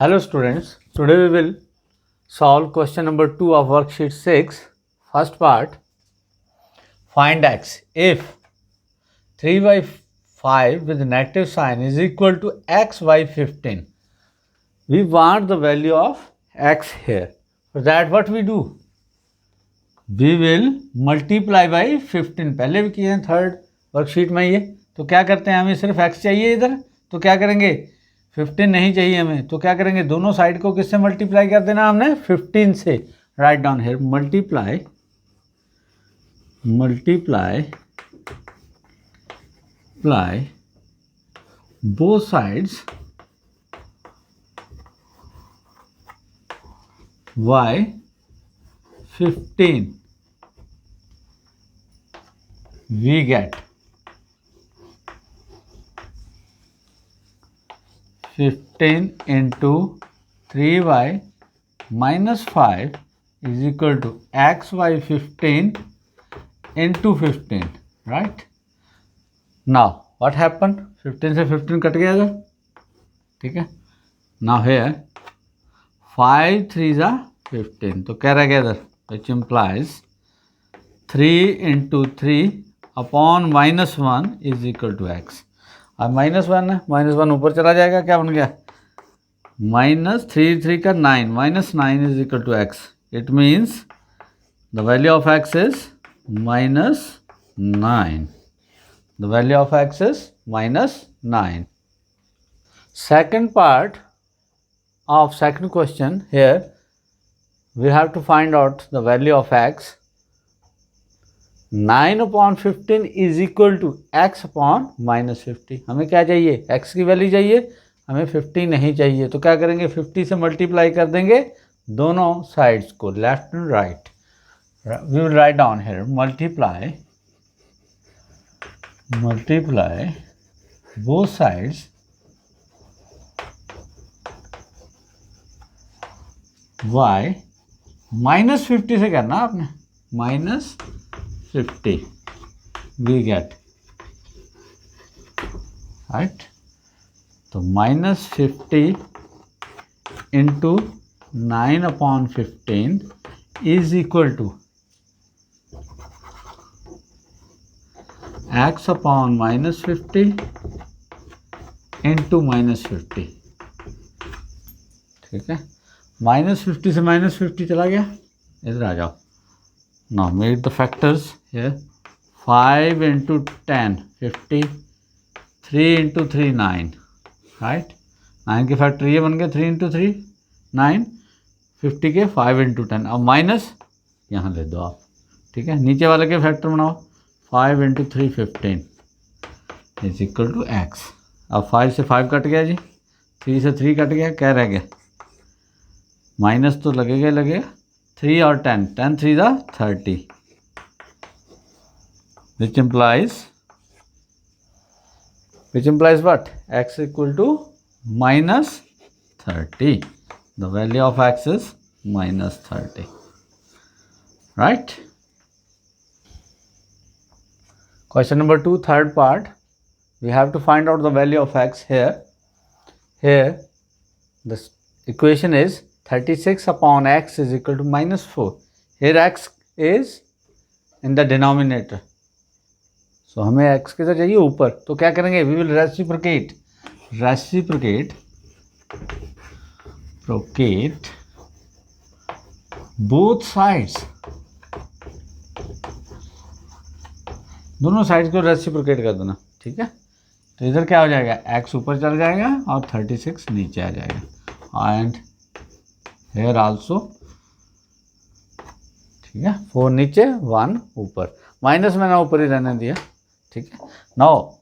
Hello students, today we will solve question number 2 of worksheet 6. First part, find x if 3 by 5 with negative sign is equal to x by 15. We want the value of x here. For that what we do? We will multiply by 15. पहले भी किए हैं third worksheet में ये. तो क्या करते हैं, हमें सिर्फ x चाहिए इधर, तो क्या करेंगे 15 नहीं चाहिए हमें, तो क्या करेंगे दोनों साइड को किससे मल्टीप्लाई कर देना हमने 15 से. Right down here multiply both sides y 15. We get 15 into 3y minus 5 is equal to x by 15 into 15, right? Now what happened? 15 से 15 कट गया इधर, ठीक है. Now here 5 3s are 15, तो क्या रह गया इधर, which implies 3 into 3 upon -1 is equal to x. अब -1 है, -1 ऊपर चला जाएगा, क्या बन गया -3 का 9, -9 is equal to x. It means the value of x is -9. The value of x is -9. Second part of second question, here we have to find out the value of x. 9 upon 15 is equal to x upon -50. हमें क्या चाहिए, x की value चाहिए, हमें 50 नहीं चाहिए. तो क्या करेंगे 50 से मल्टीप्लाई कर देंगे दोनों साइड्स को, left and right. We will write down here multiply both sides y -50 से करना आपने, -50 we get, right? तो -50 into 9 upon 15 is equal to x upon -50 into -50. ठीक है, -50 से -50 चला गया, इधर आ जाओ. Now make the factors here. 5 into 10 50, 3 into 3 9, right? 9 के फैक्टर ये बन गए 3 into 3 9, 50 के 5 into 10. अब माइनस यहाँ ले दो आप, ठीक है. नीचे वाले के फैक्टर बनाओ, 5 into 3 15 is equal to x. अब 5 से 5 कट गया जी, 3 से 3 कट गया, क्या रह गया, माइनस तो लगेगा 3 और 10, 10 3 जा 30, which implies what, x equal to -30. The value of x is -30, right? Question number 2, third part, we have to find out the value of x here. Here the equation is 36 upon x is equal to -4. Here x is in the denominator, so हमें x किधर चाहिए, ऊपर. तो क्या करेंगे, we will reciprocate both sides. दोनों sides को reciprocate कर देना, ठीक है. तो इधर क्या हो जाएगा, x ऊपर चल जाएगा और 36 नीचे आ जाएगा. एंड हेयर आल्सो, ठीक है, 4 नीचे 1 ऊपर, माइनस मैंने ऊपर ही रहने दिया, ठीक है. Now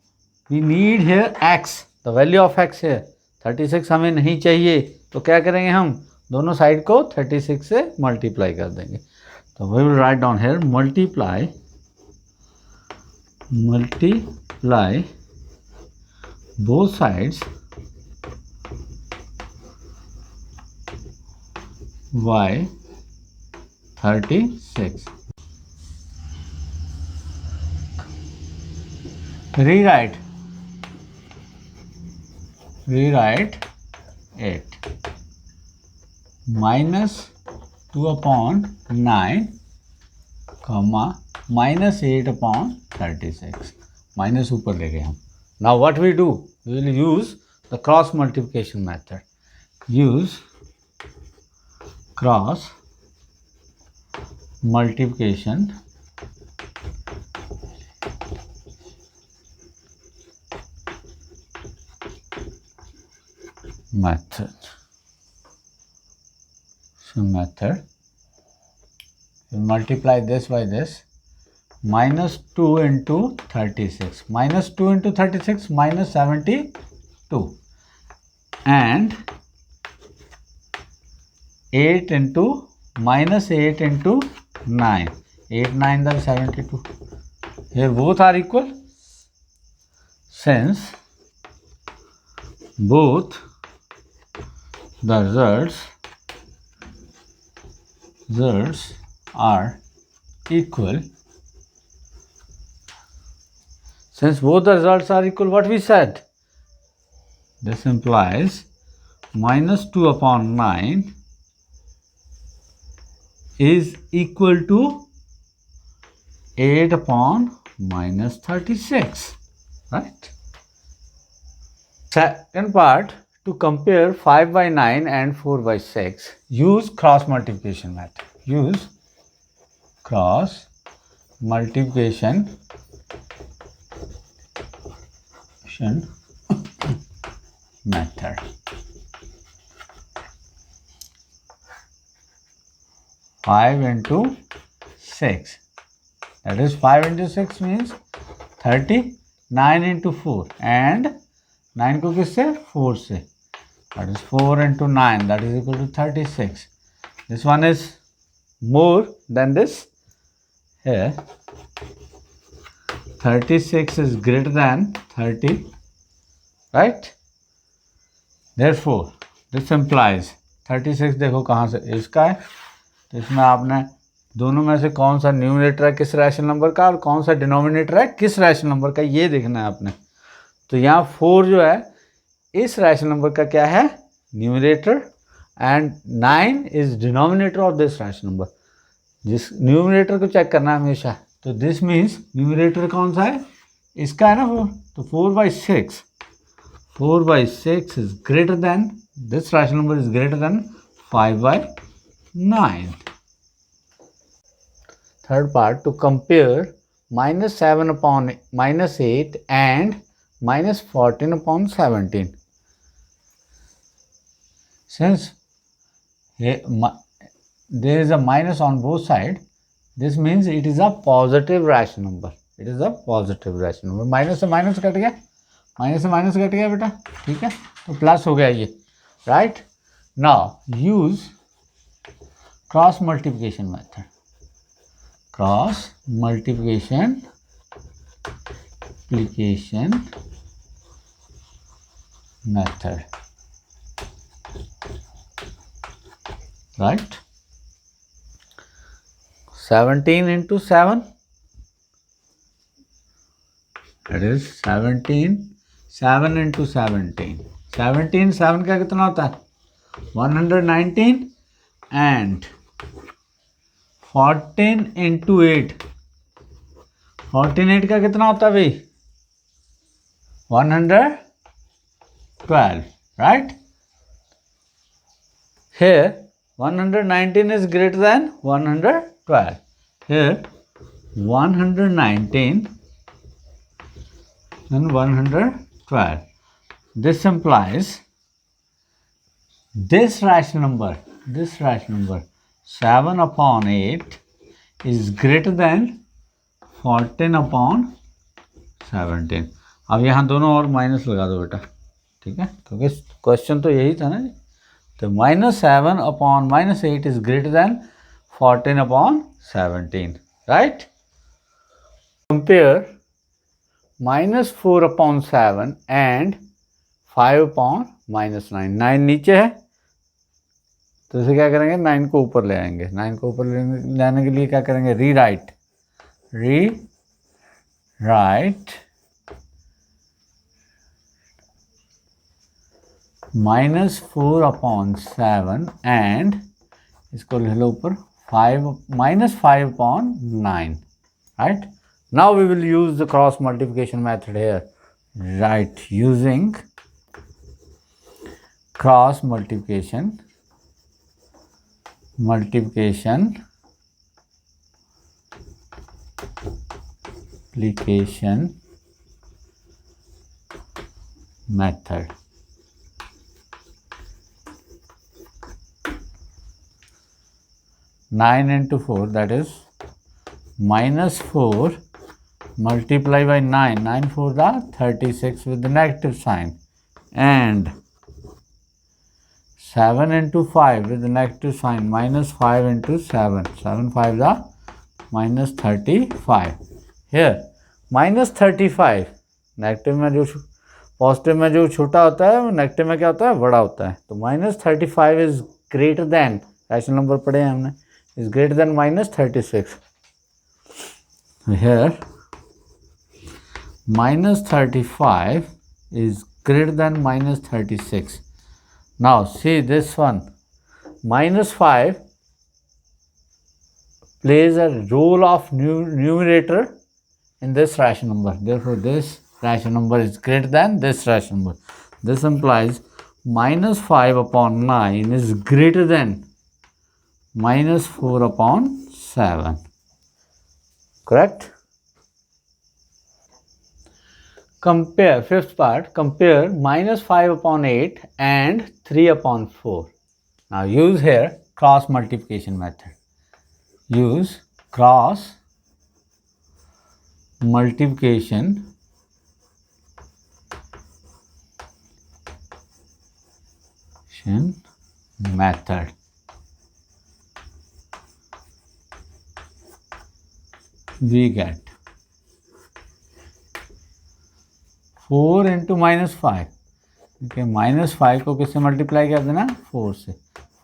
we need here x, the value of x है 36 हमें नहीं चाहिए, तो क्या करेंगे हम दोनों साइड को 36 से मल्टीप्लाई कर देंगे. तो we will write down here multiply both sides y 36. Rewrite it. -2/9, -8/36, minus ऊपर ले गए हम. Now what we do, we will use the cross multiplication method. Use cross multiplication method. So method, we multiply this by this, -2 into 36, -2 into 36, -72, and 8 into -8 into 9, 8 9 then 72. Here both are equal. Since both the results are equal, since both the results are equal, what we said, this implies -2/9 is equal to 8/-36, right? Second part, to compare 5/9 and 4/6, use cross multiplication method. Use cross multiplication method. 5 into 6, that is 5 into 6 means 30, 9 into 4, and 9 को किससे, 4 से, that is 4 into 9, that is equal to 36. This one is more than this. Here 36 is greater than 30, right? Therefore this implies 36, देखो कहाँ से, इसका है, तो इसमें आपने दोनों में से कौन सा न्यूमरेटर है किस रैशनल नंबर का और कौन सा डिनोमिनेटर है किस रैशनल नंबर का, ये देखना है आपने. तो यहाँ 4 जो है इस रैशनल नंबर का क्या है, numerator, and 9 is denominator of this rational number. जिस न्यूमरेटर को चेक करना है हमेशा, तो दिस मीन्स न्यूमरेटर कौन सा है, इसका है ना 4, तो 4/6 is greater than, this rational number is greater than 5/9. Third part, to compare -7/-8 and -14/17. Since there is a minus on both sides, this means it is a positive rational number. It is a positive rational number. Minus से minus cut गया, minus से minus cut गया बेटा, ठीक है, तो plus हो गया ये, right. Now use cross multiplication method. Cross multiplication method, right? 17 into 7, that is 17, 7 into 17, 17 7 का कितना होता है, 119, and 14 into 8, 14 8 का कितना होता है भाई, 112, right? Here 119 is greater than 112. Here 119 and 112. This implies this rational number 7/8 is greater than 14/17. अब यहाँ दोनों और माइनस लगा दो बेटा, ठीक है, क्योंकि क्वेश्चन तो यही था ना जी. तो -7/-8 is greater than 14/17, right? Compare -4/7 and 5/-9. 9 नीचे है, तो इसे क्या करेंगे, 9 को ऊपर ले आएंगे. 9 को ऊपर लाने के लिए क्या करेंगे, रीराइट -4/7 and इसको ले लो ऊपर 5/9, right? Now we will use the cross multiplication method here, right? Using cross multiplication method. Nine into 4, that is -4 multiply by 9. 9 4 the 36 with the negative sign, and 7 into 5 with the negative sign, -5 into 7. 7 5 the -35. Here -35 negative में जो positive में जो छोटा होता है वो negative में क्या होता है, बड़ा होता है. तो -35 is greater than, rational number पढ़े हैं हमने, is greater than -36. Here -35 is greater than -36. Now see this one, -5 plays a role of numerator in this rational number. Therefore, this rational number is greater than this rational number. This implies -5/9 is greater than -4/7. Correct? Compare, fifth part, compare -5/8 and 3/4. Now use here cross multiplication method. Use cross multiplication method. We get 4 into -5. Okay, -5 को किससे multiply कर देना, 4 से.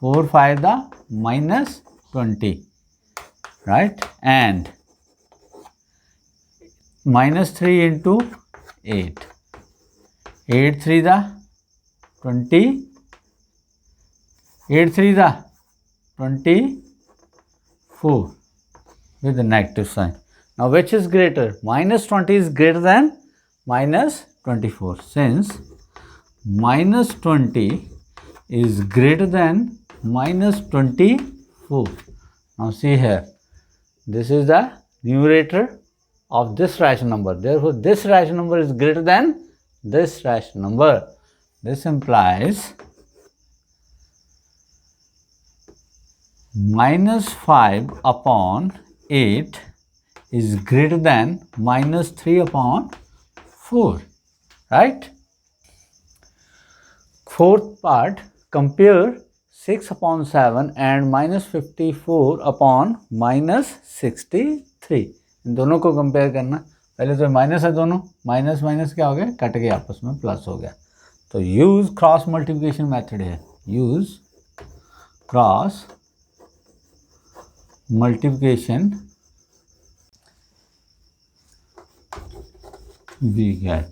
4 5 the -20, right? And -3 into 8. 8 3 the 20. 8 3 the 24 with the negative sign. Now which is greater? -20 is greater than -24. Since -20 is greater than -24. Now see here, this is the numerator of this rational number. Therefore, this rational number is greater than this rational number. This implies -5/8 is greater than -3/4, right? Fourth part, compare 6/7 and -54/-63. इन दोनों को compare करना. पहले तो minus है दोनों, minus minus क्या हो गया, कट गया, आपस में प्लस हो गया. तो यूज क्रॉस मल्टीप्लिकेशन मेथड है. Use cross multiplication, we get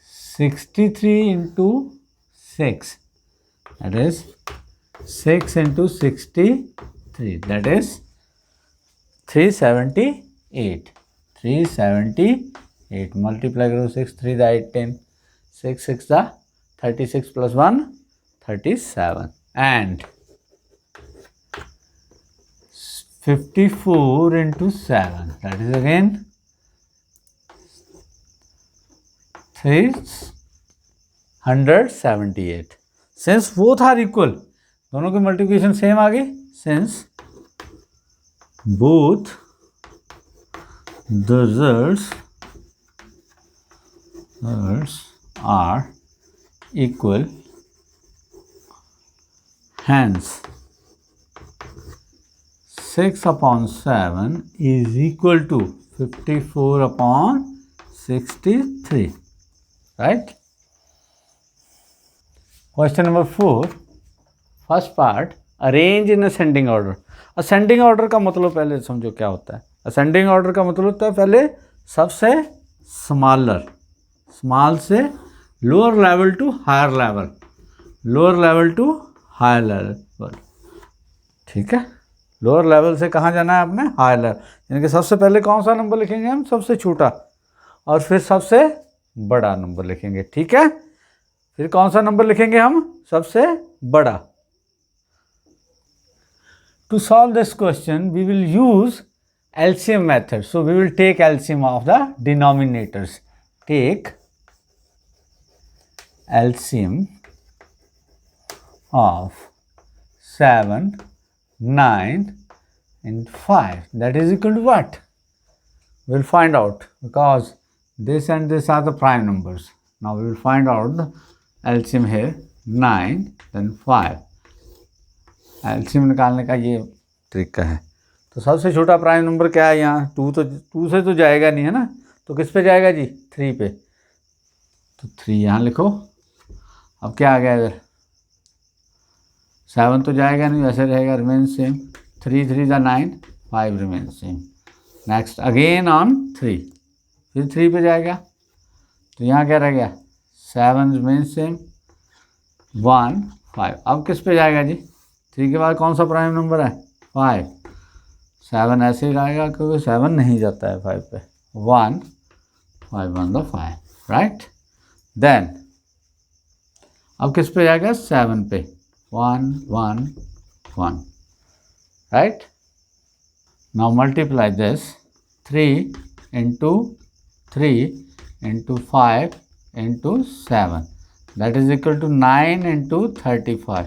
63 into 6, that is 6 into 63, that is 378. 378 multiply करो, 6 3 the 8 10, 6 6 the 36 plus 1 37, and 54 into 7, that is again 378. Since both are equal, दोनों की मल्टीप्लिकेशन सेम आ गई. Since both the results are equal, hence 6/7 is equal to 54/63, right? Question number 4, first part, arrange in ascending order. Ascending order का मतलब पहले समझो क्या होता है. Ascending order का मतलब होता है पहले सबसे स्मॉलर, स्मॉल से lower level to higher level, lower level to higher level, ठीक है। लोअर लेवल से कहाँ जाना है आपने, हायर लेवल, यानी कि सबसे पहले कौन सा नंबर लिखेंगे हम, सबसे छोटा, और फिर सबसे बड़ा नंबर लिखेंगे, ठीक है। फिर कौन सा नंबर लिखेंगे हम, सबसे बड़ा। To solve this question we will use LCM method. So we will take LCM of the denominators. Take LCM of 7, 9 and 5. That is equal to what? We will find out, because this and this are the prime numbers. Now we will find out the LCM here, 9 then 5. LCM निकालने का ये तरीका है। तो सबसे छोटा prime number क्या है यहाँ, 2, तो 2 से तो जाएगा नहीं है ना, तो किस पे जाएगा जी, 3 पे, तो 3 यहाँ लिखो। अब क्या आ गया इधर, 7 तो जाएगा नहीं, वैसे रहेगा, रिमेन सेम, 3 3 ज़ा 9, 5 remain same. Next again on 3, फिर 3 पे जाएगा, तो यहाँ क्या रह गया, 7 रिमेन सेम, 1 5। अब किस पे जाएगा जी, 3 के बाद कौन सा प्राइम नंबर है, 5, 7 ऐसे ही रहेगा क्योंकि 7 नहीं जाता है 5 पे, 1 5 1 द 5, राइट। देन अब किस पे जाएगा, 7 पे, 1 1 1, right. Now multiply this, 3 into 3 into 5 into 7, that is equal to 9 into 35,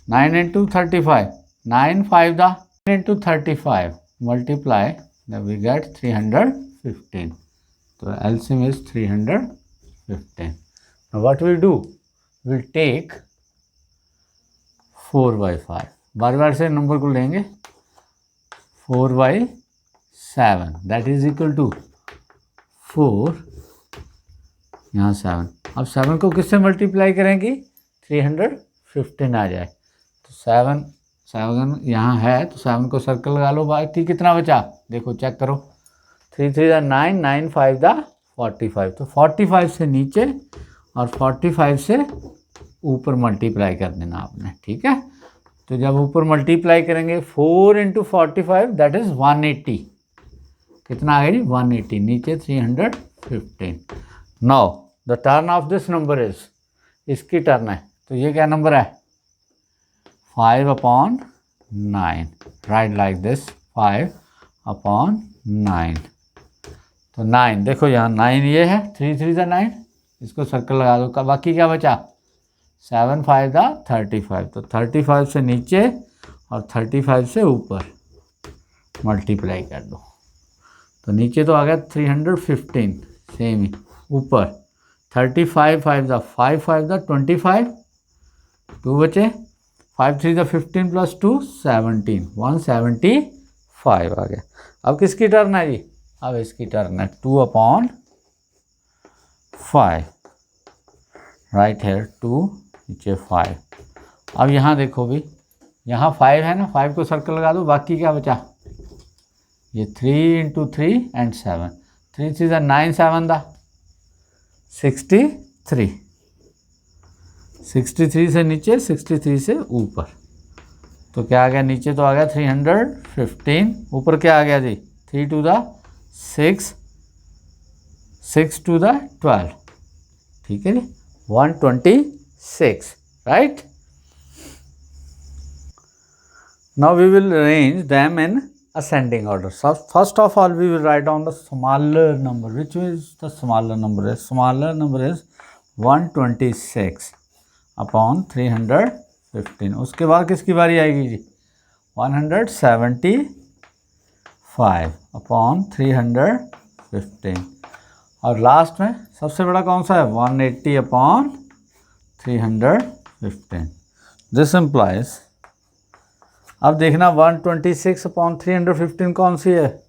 9 into 35, 9 5 the into 35, multiply, then we get 315. So LCM is 315. Now what we'll do, we'll take 4/5, बार बार से number को लेंगे, 4/7, that is equal to 4, यहाँ 7, अब 7 को किससे multiply करेंगे, 315 आ जाए, तो 7 यहाँ है, तो 7 को सर्कल लगा लो, बाकी कितना बचा, देखो चेक करो, 3 3 ज़ा 9, 9 5 ज़ा 45, तो 45 से नीचे और 45 से ऊपर मल्टीप्लाई कर देना आपने, ठीक है। तो जब ऊपर मल्टीप्लाई करेंगे, 4 into 45 दैट इज 180, कितना आ गया जी, 180, नीचे 315। Now the turn off this number is, इसकी टर्न है, तो ये क्या नंबर है, 5/9, राइट लाइक दिस, 5/9, तो 9 देखो यहाँ 9 ये है, 3 3 ज़ा 9, इसको सर्कल लगा दो, बाकी क्या बचा, 7 5 ज़ा 35, तो 35 से नीचे और 35 से ऊपर मल्टीप्लाई कर दो, तो नीचे तो आ गया 315, सेम ही ऊपर 35 5 ज़ा 5 5 ज़ा 25, 2 बचे, 5 3 ज़ा 15 प्लस 2 17, 175 आ गया। अब किसकी टर्न है जी, अब इसकी टर्न है, 2/5, राइट हेयर 2, नीचे 5। अब यहाँ देखो भी, यहाँ 5 है ना, 5 को सर्कल लगा दो, बाकी क्या बचा, ये 3 into 3 and 7, 3 3 ज़ा 9, 7 दा 63, 63 से नीचे 63 से ऊपर, तो क्या आ गया, नीचे तो आ गया 315, ऊपर क्या आ गया जी, 3 2 ज़ा 6, 6 2 ज़ा 12, ठीक है जी, 126, right. Now we will arrange them in ascending order. So first of all we will write down the smaller number. Which is the smaller number? Smaller number is 126/315. उसके बाद किसकी बारी आएगी जी, 175/315, और लास्ट में सबसे बड़ा कौन सा है, 180/315। दिस इम्प्लाइज, अब देखना 126/315 कौन सी है,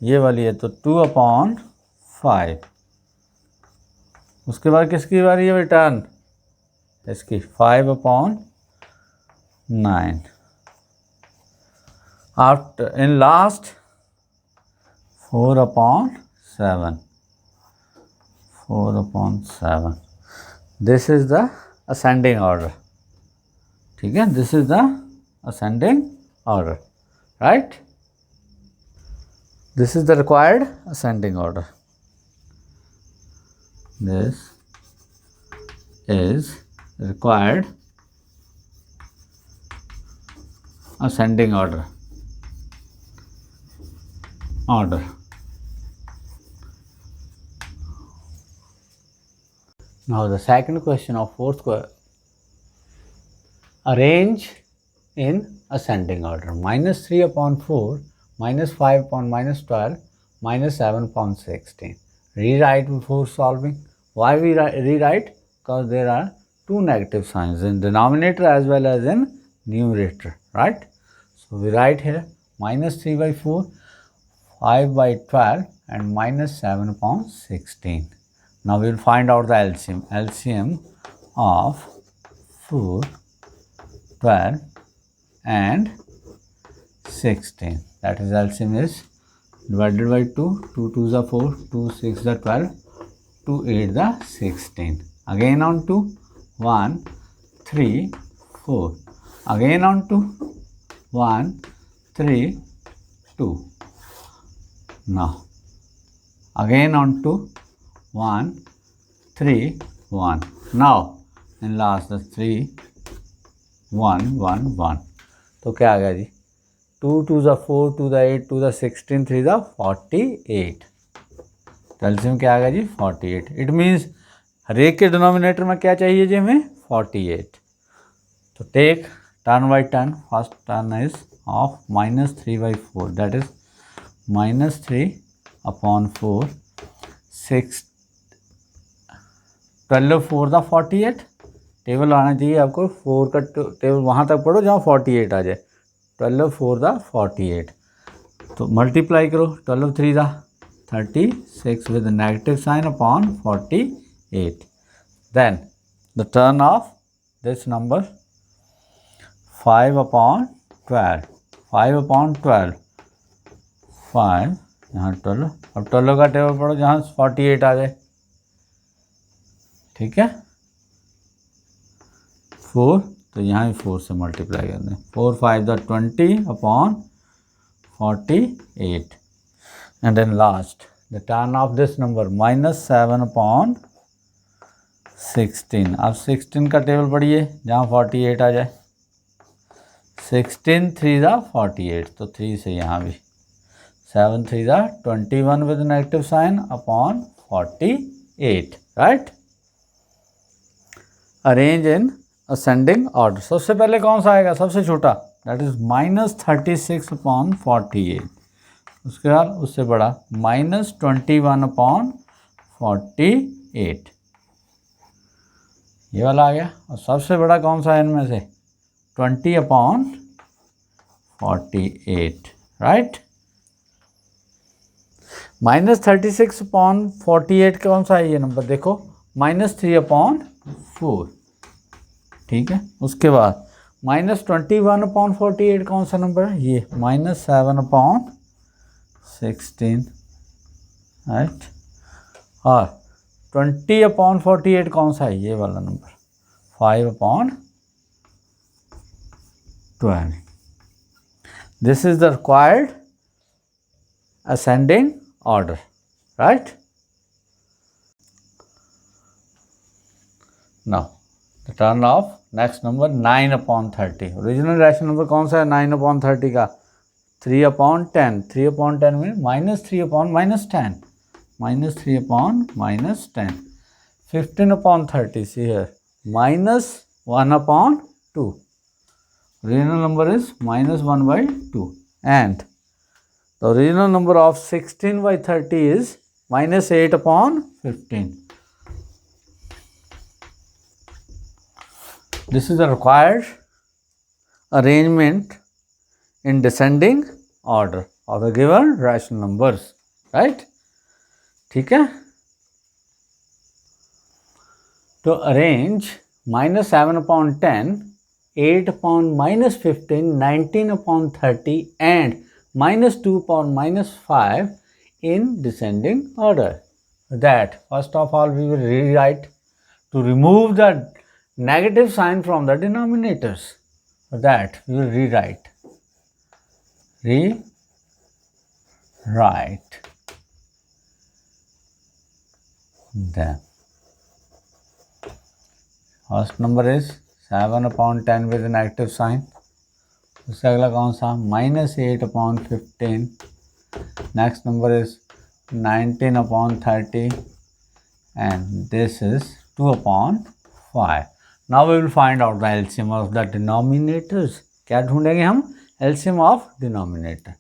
ये वाली है, तो 2/5, उसके बाद किसकी बारी है रिटर्न, इसकी 5/9, after in last 4/7, 4/7, this is the ascending order. ठीक है, this is the ascending order, right? This is the required ascending order. This is required ascending order. Now the second question of fourth question. Arrange in ascending order. -3 upon 4, -5 upon -12, -7 upon 16. Rewrite before solving. Why we rewrite? Because there are two negative signs in denominator as well as in numerator, right? So we write here -3 by 4, 5 by 12 and -7 upon 16. Now we will find out the LCM. LCM of 4, 12 and 16. That is LCM is divided by 2. 2 2s are 4, 2 6 are 12, 2 8 are 16. Again on 2, 1 3 4. Again on 2, 1 3 2. Now again on 2, 1 3 1. Now in last the 3 1 1 1. तो क्या आ गया जी? 2 2s are 4, 2 the 8, 2 the 16, 3 the 48. तो LCM क्या आ गया जी? 48. It means हर एक के denominator में क्या चाहिए जी हमें? 48. तो take turn by turn. First turn is of -3 by 4. That is -3 upon 4. 6 12 4 the 48. Table आना चाहिए आपको. 4 का टेबल वहाँ तक पढ़ो जहाँ 48 आ जाए. 12 4 the 48. तो मल्टीप्लाई करो. 12 3 the 36 with a negative sign upon 48. Then the turn of this number 5 upon 12. 5 upon 12. 5 यहाँ 12. अब 12 का टेबल पढ़ो जहाँ 48 आ जाए. ठीक है. 4 तो यहाँ भी 4 से मल्टीप्लाई कर दें. 4 5 the 20 upon 48. And then last the turn of this number -7 upon 16. अब 16 का टेबल पढ़िए जहाँ 48 आ जाए. 16 3 the 48. तो 3 से यहाँ भी 7 3 the 21 with negative sign upon 48. Right? Arrange in ascending order. सबसे पहले कौन सा आएगा? सबसे छोटा. That is -36 upon 48. उसके बाद उससे बड़ा -21 upon 48. ये वाला आ गया. और सबसे बड़ा कौन सा है इनमें से? 20 upon 48. राइट. -36 upon 48 कौन सा है ये नंबर? देखो -3 upon 4. ठीक है. उसके बाद -21 upon 48 कौन सा नंबर है? ये -7 upon 16. राइट. और 20 upon 48 कौन सा है? ये वाला number 5 upon 12. This is the required ascending order. Right? Now the turn of next number 9 upon 30. Original rational number कौन सा है 9 upon 30 का? 3 upon 10. 3 upon 10 में -3 upon -10. -3 upon -10. 15 upon 30. See here. -1 upon 2. Original number is -1 by 2. And the original number of 16 by 30 is -8 upon 15. This is the required arrangement in descending order of the given rational numbers. Right? ठीक है. To arrange -7 upon 10, 8 upon -15, 19 upon 30 and -2 upon -5 in descending order. That first of all we will rewrite to remove the negative sign from the denominators. For that we will rewrite. Then first number is 7/10 with a negative sign. उससे अगला कौन सा -8/15. Next number is 19/30 and this is 2/5. Now we will find out the LCM of the denominators. क्या ढूंढेंगे हम? LCM of denominator.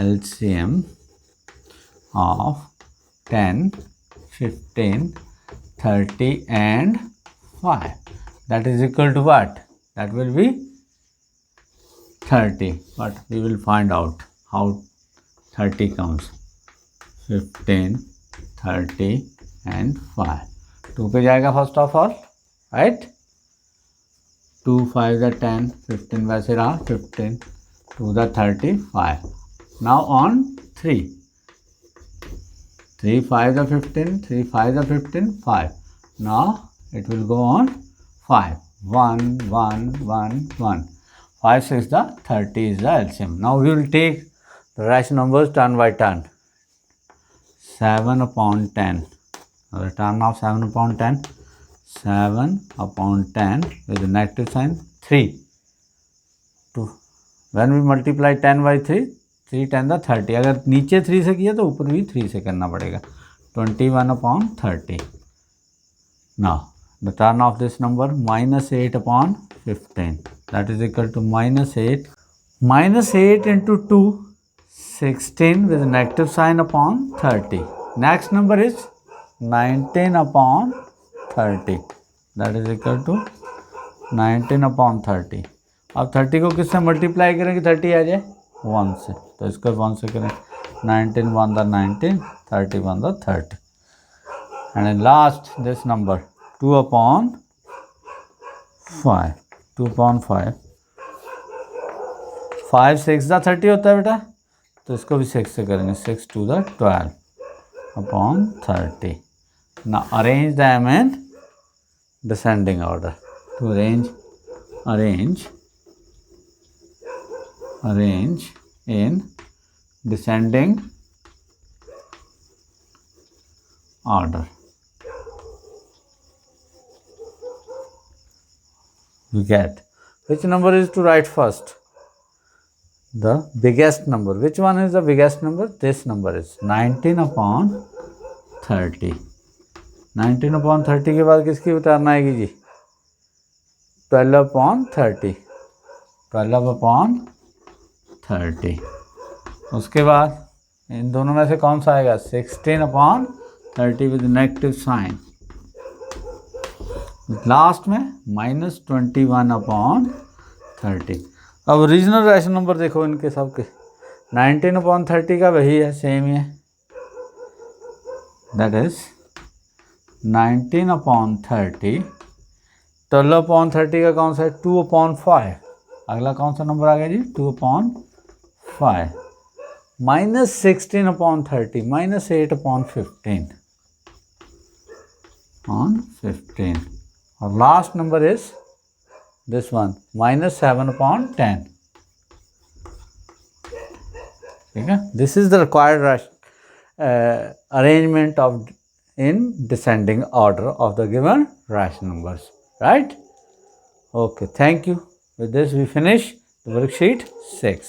LCM of 10, 15, 30 and 5. That is equal to what? That will be 30. But we will find out how 30 comes. 15, 30 and 5. 2 पे जाएगा first of all, right? 2 5 the 10, 15 वैसे रहा 15, 2 the 35. Now on 3. 3 5 the 15, 3 5 the 15, 5. Now it will go on 5. 1 1 1 1. 5 6 the 30 is the LCM. Now we will take the rational numbers turn by turn. 7/10. The turn of 7/10. 7/10 with the negative sign 3. When we multiply 10 by 3, 3 10 the 30. अगर नीचे 3 से किया तो ऊपर भी 3 से करना पड़ेगा. 21/30. Now the turn of this number -8/15. That is equal to -8. -8 into 2, 16 with a negative sign upon 30. Next number is 19/30. That is equal to 19/30. अब 30 को किससे मल्टीप्लाई करेंगे 30 आ जाए 1 से, तो इसको 1 से करें. 19 1 the 19, 30 1 the 30. And then last this number 2/5. 2/5. 5 6 the 30 होता है बेटा, तो इसको भी 6 से करेंगे. 6 2 the 12/30. Now arrange them in descending order. To arrange in descending order. We get which number is to write first? The biggest number. Which one is the biggest number? This number is 19/30. 19/30 के बाद किसकी उतारना आएगी जी? 12/30. 12/30. उसके बाद इन दोनों में से कौन सा आएगा? 16/30 with negative sign. लास्ट में -21/30. अब ओरिजिनल रैशनल नंबर देखो इनके सब के. 19/30 का वही है, सेम ही है. That is 19/30. 12/30 का कौन सा है? 2/5. अगला कौन सा नंबर आ गया जी? 2/5. -16/30 -8/15 on 15. और last number is this one -7/10. ठीक है. This is the required arrangement of in descending order of the given rational numbers, right? Okay, thank you. With this we finish the worksheet 6.